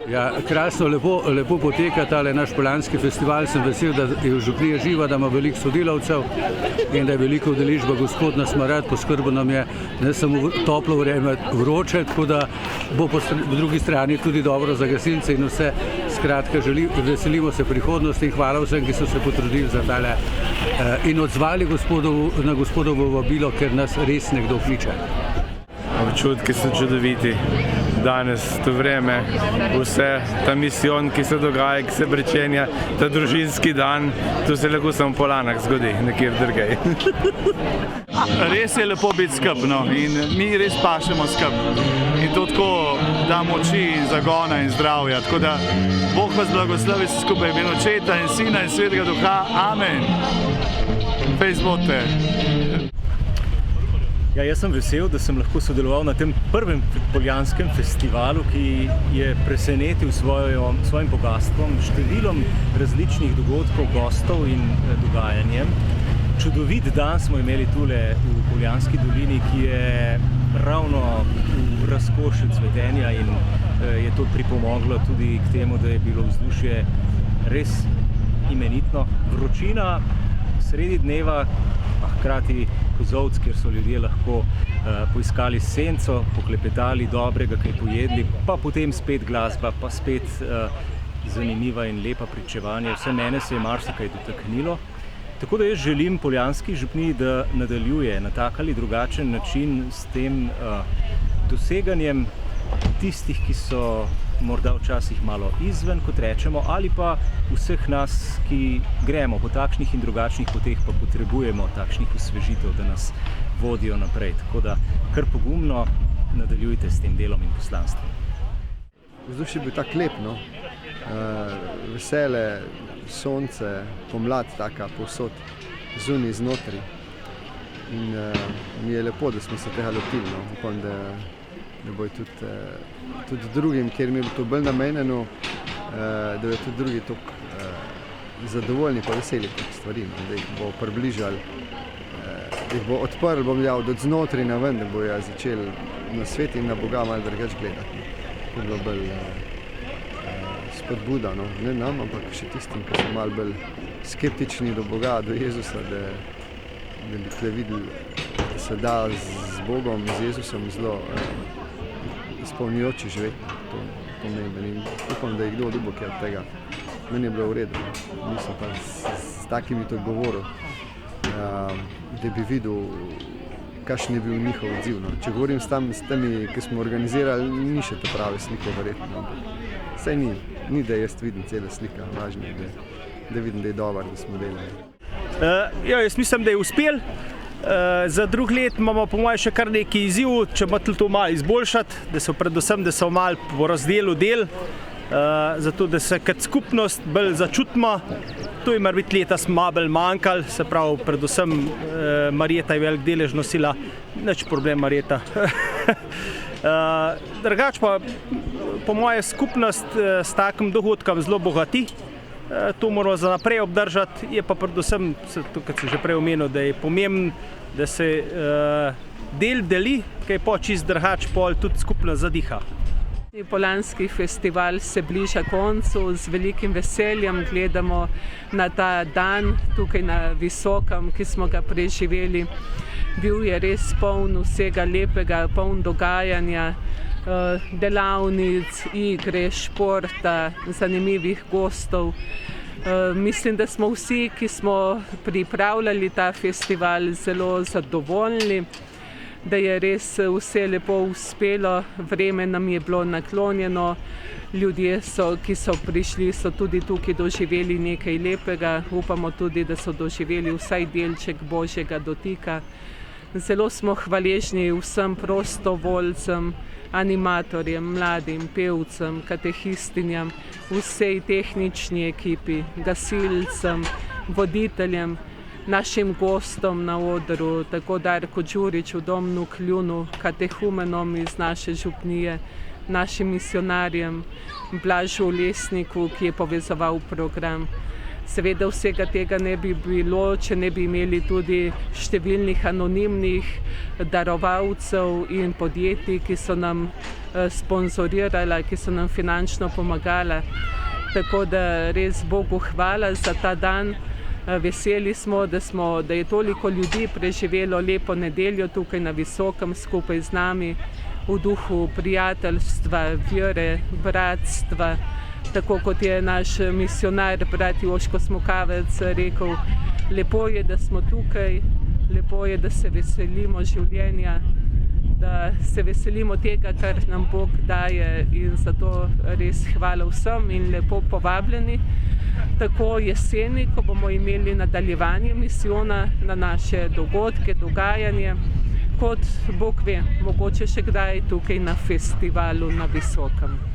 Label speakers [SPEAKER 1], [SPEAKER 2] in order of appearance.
[SPEAKER 1] Ja, krasno, lepo poteka tale naš Poljanski festival. Sem vesel, da je župnija živa, da ima veliko sodelavcev in da je veliko udeležba. Gospod nas ima rad, poskrbel nam je ne samo toplo vreme, vroče, tako da bo po drugi strani tudi dobro za gasilce in vse. Skratka, veselimo se prihodnosti in hvala vsem, ki so se potrudili za tale in odzvali na gospodovo vabilo, ker nas res nekdo kliče.
[SPEAKER 2] Občutki so čudoviti. Danes to vreme, vse ta misijon, ki se dogaja, ki se pričenja, ta družinski dan, to se lahko samo v Poljanah zgodi, nekjer drugaj.
[SPEAKER 3] Res je lepo biti skupaj, no, in mi res pašemo skupaj. In to tako da moči in zagona in zdravja. Tako da Bog vas blagoslovi skupaj, v imenu Očeta in Sina in Svetega Duha. Amen. Fejzbote.
[SPEAKER 4] Ja, jaz sem vesel, da sem lahko sodeloval na tem prvem poljanskem festivalu, ki je presenetil svojim bogastvom, številom različnih dogodkov, gostov in dogajanjem. Čudovit dan smo imeli tule v Poljanski dolini, ki je ravno v razkošju cvetenja in je to pripomoglo tudi k temu, da je bilo vzdušje res imenitno. Vročina sredi dneva, a hkrati kozovc, kjer so ljudje lahko poiskali senco, poklepetali dobrega, kaj pojedli, pa potem spet glasba, pa spet zanimiva in lepa pričevanja. Vse mene se je marsikaj dotaknilo. Tako da jaz želim Poljanski župniji, da nadaljuje na tak ali drugačen način s tem doseganjem tistih, ki so morda včasih malo izven, kot rečemo, ali pa vseh nas, ki gremo po takšnih in drugačnih poteh, pa potrebujemo takšnih osvežitev, da nas vodijo naprej. Tako da kar pogumno nadaljujte s tem delom in poslanstvom.
[SPEAKER 5] Vzdušje je bil tak lep, no? Vesele, sonce, pomlad taka povsod, zunaj, znotri. In mi je lepo, da smo se tega lotili, no? Upam, da bojo tudi drugim, kjer mi bo to bolj namenjeno, da bojo tudi drugi toliko zadovoljni pa veseli teh stvari, no? Da jih bo približali, da jih bo odprl, bom dejal, od znotri na ven, da bojo začeli na svet in na Boga malo drugače gledati. To je bilo bolj spodbuda, no? Ne nam, ampak še tistim, ki so malo bolj skeptični do Boga, do Jezusa, da bi tle videli, da se da z Bogom, z Jezusom zelo izpolnjujoči živeti. To pomembno in upam, da je kdo dobil kaj od tega. Meni je bilo v redu. Nisem pa s takimi to govoril, da bi videl, kakšen je bil njihov odziv. No. Če govorim s temi, ki smo organizirali, ni še to prave slike verjetno. Saj ni, da jaz vidim cele slika. Važno je, da vidim, da je dober, da smo delali.
[SPEAKER 6] Jaz mislim, da je uspel. Za drug let imamo po mojem še kar nekaj izzivov, če bo to malo izboljšati, da so malo po razdelu del, zato da se kot skupnost bolj začutimo. To je mar biti letos malo bolj manjkalo, se pravi, predvsem Marjeta je velik delež nosila, nič problem Marjeta. Drugače pa po moje skupnost s takim dohodkom zelo bogati. To moramo za naprej obdržati, je pa predvsem, kot sem že prej omenil, da je pomembno, da se del deli, kaj pa čist drugače pol tudi skupno zadiha.
[SPEAKER 7] Poljanski festival se bliža koncu, z velikim veseljem gledamo na ta dan tukaj na Visokem, ki smo ga preživeli. Bil je res poln vsega lepega, poln dogajanja, delavnic, igre, športa, zanimivih gostov. Mislim, da smo vsi, ki smo pripravljali ta festival, zelo zadovoljni, da je res vse lepo uspelo, vreme nam je bilo naklonjeno, ljudje, ki so prišli, so tudi tukaj doživeli nekaj lepega, upamo tudi, da so doživeli vsaj delček Božjega dotika. Zelo smo hvaležni vsem prostovoljcem, animatorjem, mladim, pevcem, katehistinjam, vsej tehnični ekipi, gasilcem, voditeljem, našim gostom na odru, tako Darku Đuriću, Domnu Kljunu, katehumenom iz naše župnije, našim misionarjem, Blažu Lesniku, ki je povezoval program, Seveda vsega tega ne bi bilo, če ne bi imeli tudi številnih anonimnih darovalcev in podjetij, ki so nam sponzorirala, ki so nam finančno pomagala. Tako da res Bogu hvala za ta dan. Veseli smo, da je toliko ljudi preživelo lepo nedeljo tukaj na Visokem skupaj z nami v duhu prijateljstva, vere, bratstva. Tako kot je naš misionar, brat Joško Smokavec rekel, lepo je, da smo tukaj, lepo je, da se veselimo življenja, da se veselimo tega, kar nam Bog daje in zato res hvala vsem in lepo povabljeni. Tako jeseni, ko bomo imeli nadaljevanje misijona na naše dogodke, dogajanje, kot Bog ve, mogoče še kdaj tukaj na festivalu na Visokem.